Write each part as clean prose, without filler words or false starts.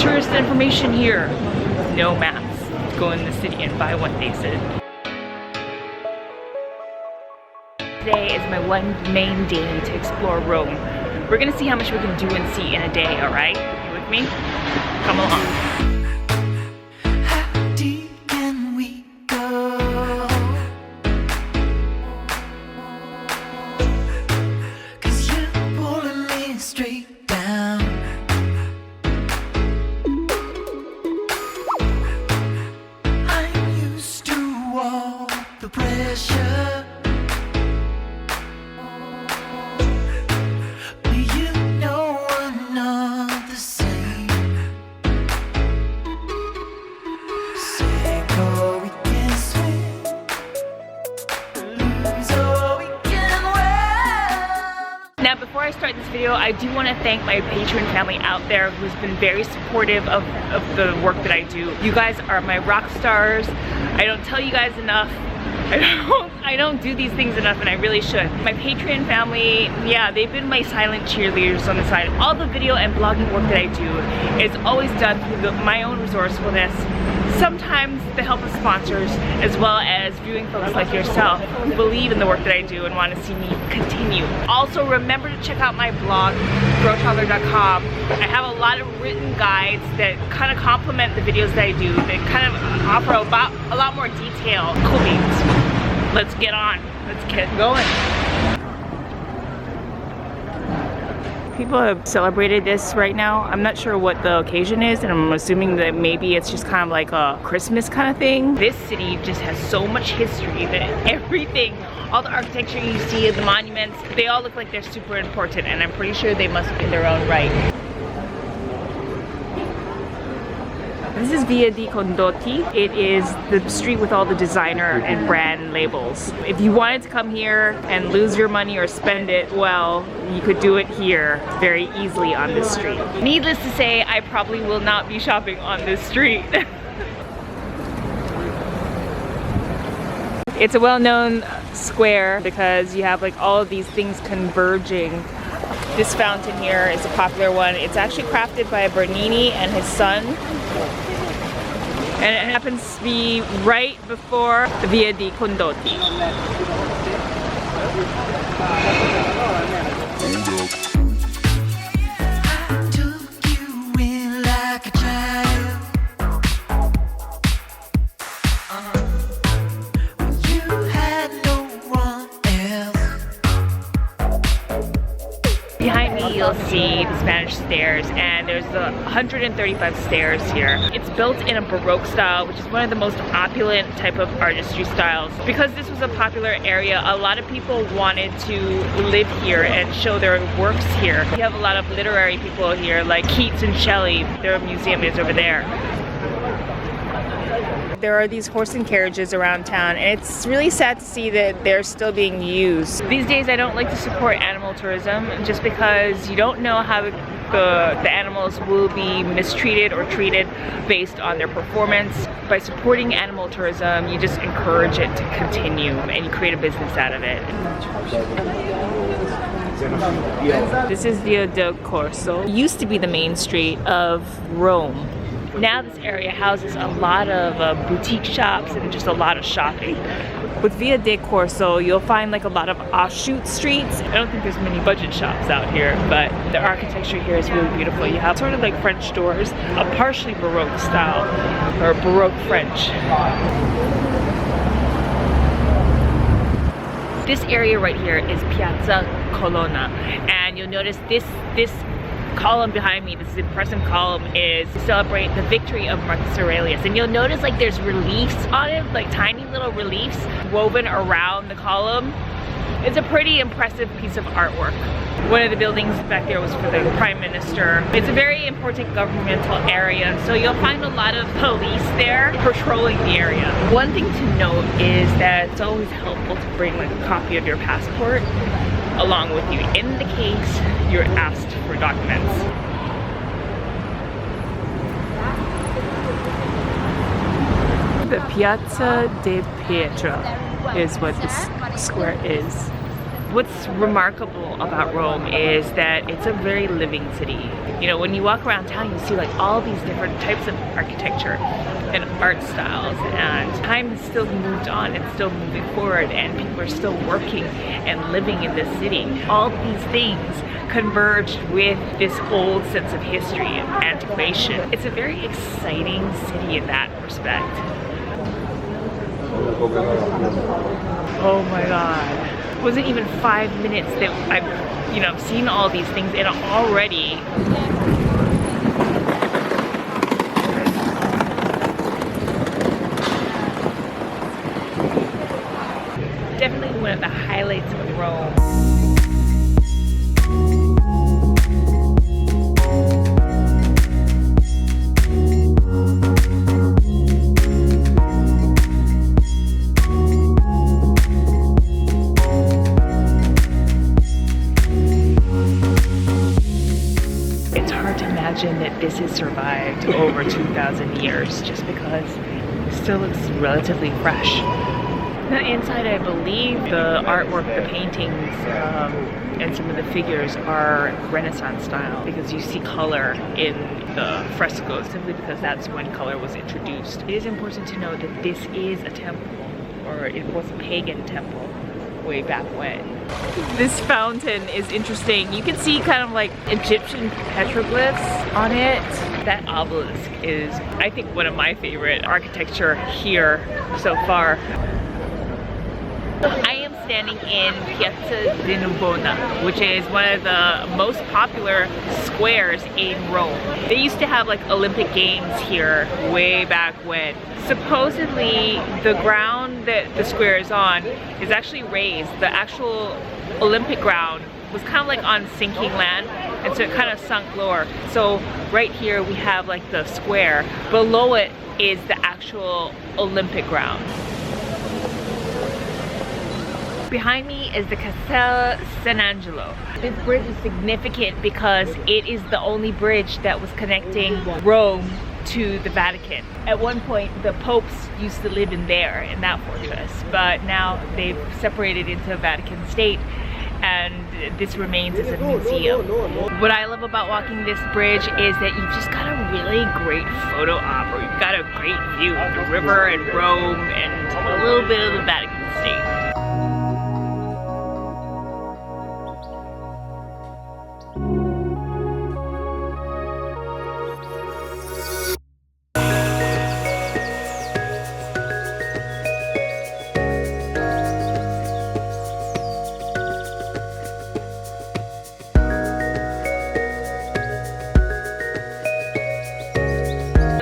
Tourist information here. No maps. Go in the city and buy what they said. Today is my one main day to explore Rome. We're gonna see how much we can do and see in a day, alright? You with me? Come along. How deep can we go? 'Cause you're pulling me straight down. I'm used to all the pressure. Now before I start this video, I do want to thank my Patreon family out there who's been very supportive of the work that I do. You guys are my rock stars. I don't tell you guys enough. I don't do these things enough, and I really should. My Patreon family, yeah, they've been my silent cheerleaders on the side. All the video and blogging work that I do is always done through my own resourcefulness. Sometimes the help of sponsors, as well as viewing folks like yourself who believe in the work that I do and want to see me continue. Also, remember to check out my blog, GRRRLTRAVELER.com. I have a lot of written guides that kind of complement the videos that I do, that kind of offer a lot more detail. Cool beans. Let's get on. Let's get going. People have celebrated this right now. I'm not sure what the occasion is, and I'm assuming that maybe it's just kind of like a Christmas kind of thing. This city just has so much history that everything, all the architecture you see, the monuments, they all look like they're super important, and I'm pretty sure they must be in their own right. This is Via Dei Condotti. It is the street with all the designer and brand labels. If you wanted to come here and lose your money or spend it, well, you could do it here very easily on this street. Needless to say, I probably will not be shopping on this street. It's a well-known square because you have like all of these things converging. This fountain here is a popular one. It's actually crafted by Bernini and his son. And it happens to be right before the Via Dei Condotti. Behind me you'll see the Spanish stairs, and there's 135 stairs here. It's built in a Baroque style, which is one of the most opulent type of artistry styles. Because this was a popular area, a lot of people wanted to live here and show their works here. You have a lot of literary people here, like Keats and Shelley. Their museum is over there. There are these horse and carriages around town, and it's really sad to see that they're still being used. These days I don't like to support animal tourism just because you don't know how the animals will be mistreated or treated based on their performance. By supporting animal tourism, you just encourage it to continue and you create a business out of it. This is Via del Corso. It used to be the main street of Rome. Now this area houses a lot of boutique shops and just a lot of shopping. With Via del Corso, you'll find like a lot of offshoot streets. I don't think there's many budget shops out here, but the architecture here is really beautiful. You have sort of like French doors, a partially Baroque style, or Baroque French. This area right here is Piazza Colonna, and you'll notice this column behind me, this impressive column, is to celebrate the victory of Marcus Aurelius. And you'll notice like there's reliefs on it, like tiny little reliefs woven around the column. It's a pretty impressive piece of artwork. One of the buildings back there was for the Prime Minister. It's a very important governmental area, so you'll find a lot of police there patrolling the area. One thing to note is that it's always helpful to bring like a copy of your passport along with you in the case you're asked for documents. The Piazza di Pietra is what this square is. What's remarkable about Rome is that it's a very living city. You know, when you walk around town, you see like all these different types of architecture and art styles, and time has still moved on and still moving forward, and people are still working and living in this city. All these things converged with this old sense of history and antiquation. It's a very exciting city in that respect. Oh my God. It wasn't even 5 minutes that I've seen all these things, and already definitely one of the highlights of Rome. It's hard to imagine that this has survived over 2,000 years just because it still looks relatively fresh. The inside, I believe the artwork, the paintings, and some of the figures are Renaissance style, because you see color in the frescoes simply because that's when color was introduced. It is important to note that this is a temple, or it was a pagan temple way back when. This fountain is interesting. You can see kind of like Egyptian petroglyphs on it. That obelisk is, I think, one of my favorite architecture here so far. I am standing in Piazza di Navona, which is one of the most popular squares in Rome. They used to have like Olympic Games here way back when. Supposedly the ground that the square is on is actually raised. The actual Olympic ground was kind of like on sinking land, and so it kind of sunk lower. So right here we have like the square. Below it is the actual Olympic ground. Behind me is the Castel Sant'Angelo. This bridge is significant because it is the only bridge that was connecting Rome to the Vatican. At one point, the popes used to live in there, in that fortress, but now they've separated into a Vatican state, and this remains as a museum. What I love about walking this bridge is that you've just got a really great photo op, or you've got a great view of the river and Rome and a little bit of the Vatican state.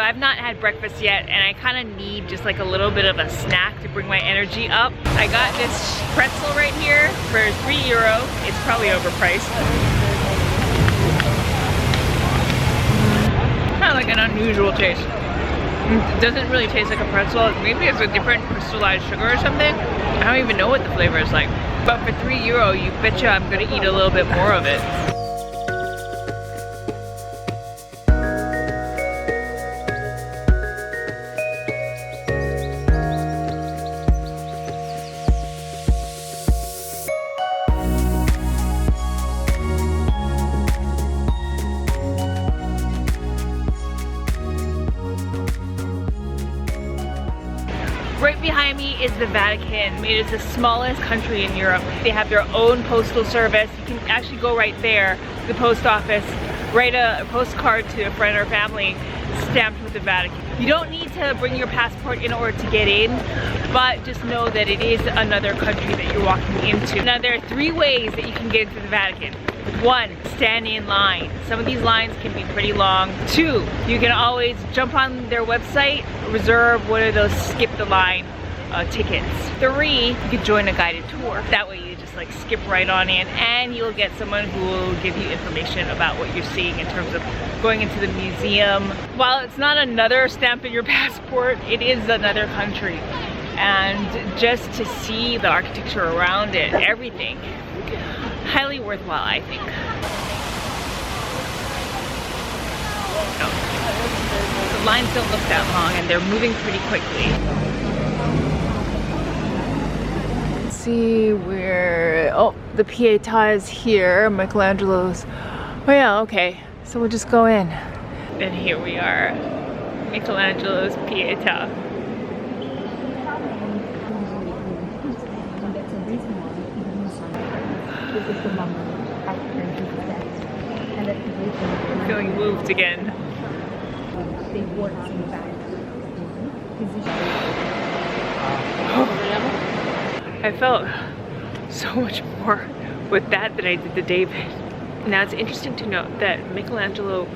I've not had breakfast yet, and I kind of need just like a little bit of a snack to bring my energy up. I got this pretzel right here for €3. It's probably overpriced. Kind of like an unusual taste. It doesn't really taste like a pretzel. Maybe it's a different crystallized sugar or something. I don't even know what the flavor is like. But for €3, you betcha I'm gonna eat a little bit more of it. Right behind me is the Vatican. It is the smallest country in Europe. They have their own postal service. You can actually go right there to the post office, write a postcard to a friend or family stamped with the Vatican. You don't need to bring your passport in order to get in, but just know that it is another country that you're walking into. Now there are 3 ways that you can get into the Vatican. 1, stand in line. Some of these lines can be pretty long. 2, you can always jump on their website, reserve one of those skip the line tickets. 3, you could join a guided tour. That way you just like skip right on in, and you'll get someone who will give you information about what you're seeing in terms of going into the museum. While it's not another stamp in your passport, it is another country. And just to see the architecture around it, everything, highly worthwhile, I think. The lines don't look that long, and they're moving pretty quickly. see where, oh, the Pieta is here, Michelangelo's. Oh yeah, okay, so we'll just go in. And here we are, Michelangelo's Pieta. I'm feeling moved again. I felt so much more with that than I did the David. Now it's interesting to note that Michelangelo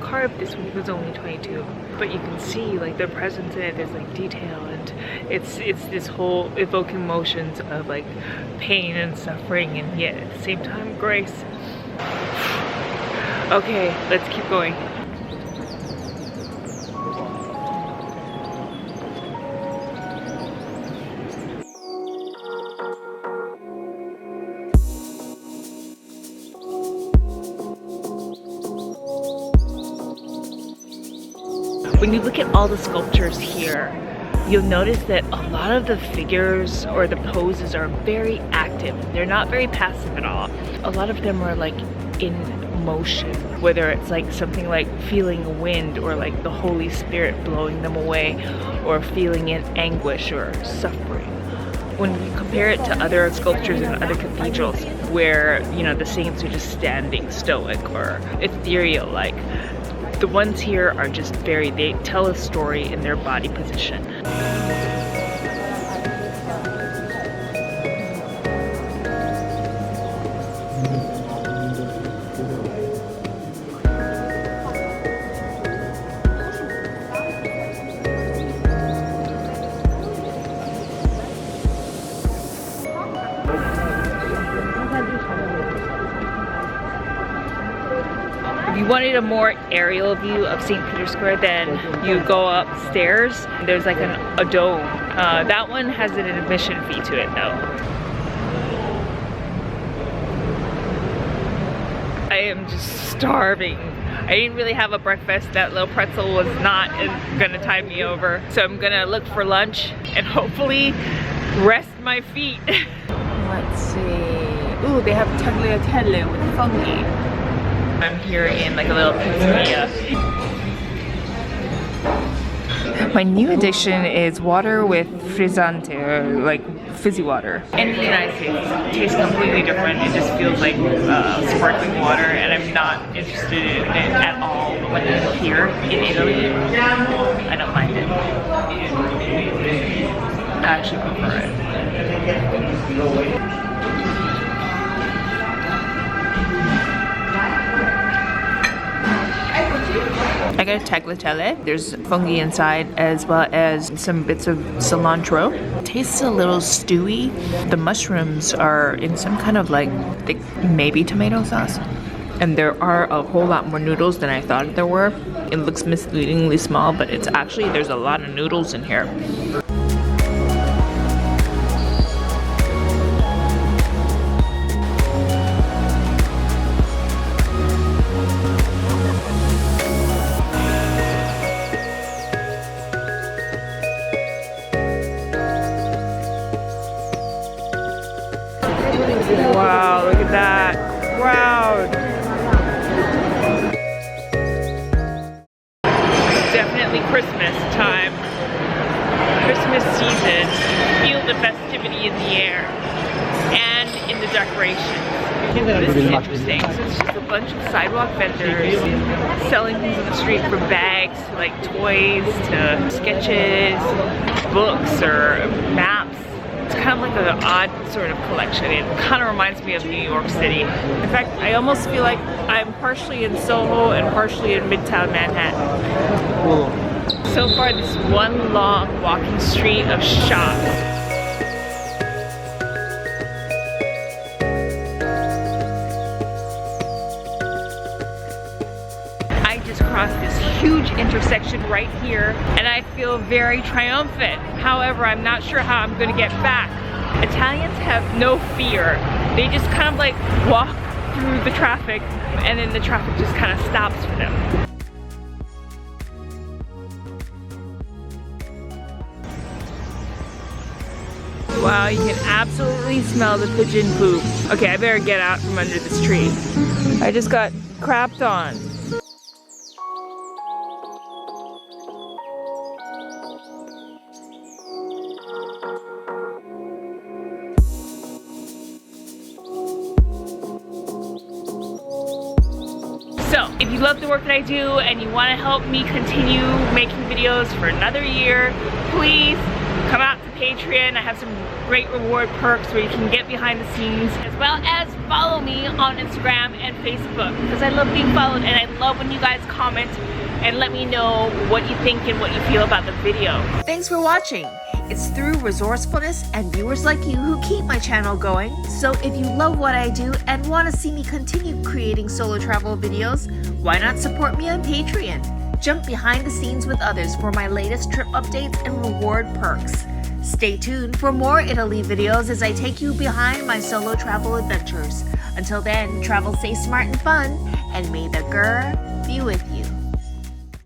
carved this when he was only 22, but you can see like the presence in it, there's like detail, and it's this whole evoking emotions of like pain and suffering, and yet at the same time grace. Okay, let's keep going. When you look at all the sculptures here, you'll notice that a lot of the figures or the poses are very active. They're not very passive at all. A lot of them are like in motion, whether it's like something like feeling a wind or like the Holy Spirit blowing them away, or feeling in anguish or suffering. When you compare it to other sculptures in other cathedrals where, you know, the saints are just standing stoic or ethereal, like, the ones here are just they tell a story in their body position. If you wanted a more aerial view of St. Peter's Square, then you go upstairs. There's like a dome. That one has an admission fee to it though. I am just starving. I didn't really have a breakfast. That little pretzel was not gonna tide me over. So I'm gonna look for lunch and hopefully rest my feet. Let's see. Ooh, they have tagliatelle with fungi. I'm here in like a little pizzeria. My new addiction is water with frizzante, or like fizzy water. In the United States, it tastes completely different. It just feels like sparkling water, and I'm not interested in it at all. But when it's here in Italy, I don't mind it. I actually prefer it. I got a tagliatelle. There's fungi inside as well as some bits of cilantro. It tastes a little stewy. The mushrooms are in some kind of like thick, maybe tomato sauce. And there are a whole lot more noodles than I thought there were. It looks misleadingly small, but it's actually, there's a lot of noodles in here. Wow, look at that crowd. Definitely Christmas time. Christmas season. Feel the festivity in the air and in the decorations. This is interesting. So it's just a bunch of sidewalk vendors selling things on the street, from bags to like toys to sketches, books or maps. It's kind of like an odd sort of collection. It kind of reminds me of New York City. In fact, I almost feel like I'm partially in Soho and partially in Midtown Manhattan. So far, this one long walking street of shops. I just crossed this huge intersection right here, and I feel very triumphant. However, I'm not sure how I'm gonna get back. Italians have no fear. They just kind of like walk through the traffic, and then the traffic just kind of stops for them. Wow, you can absolutely smell the pigeon poop. Okay, I better get out from under this tree. I just got crapped on. So, if you love the work that I do and you want to help me continue making videos for another year, please come out to Patreon. I have some great reward perks where you can get behind the scenes, as well as follow me on Instagram and Facebook, because I love being followed and I love when you guys comment and let me know what you think and what you feel about the video. Thanks for watching. It's through resourcefulness and viewers like you who keep my channel going. So if you love what I do and want to see me continue creating solo travel videos, why not support me on Patreon? Jump behind the scenes with others for my latest trip updates and reward perks. Stay tuned for more Italy videos as I take you behind my solo travel adventures. Until then, travel safe, smart, and fun, and may the GRRR be with you.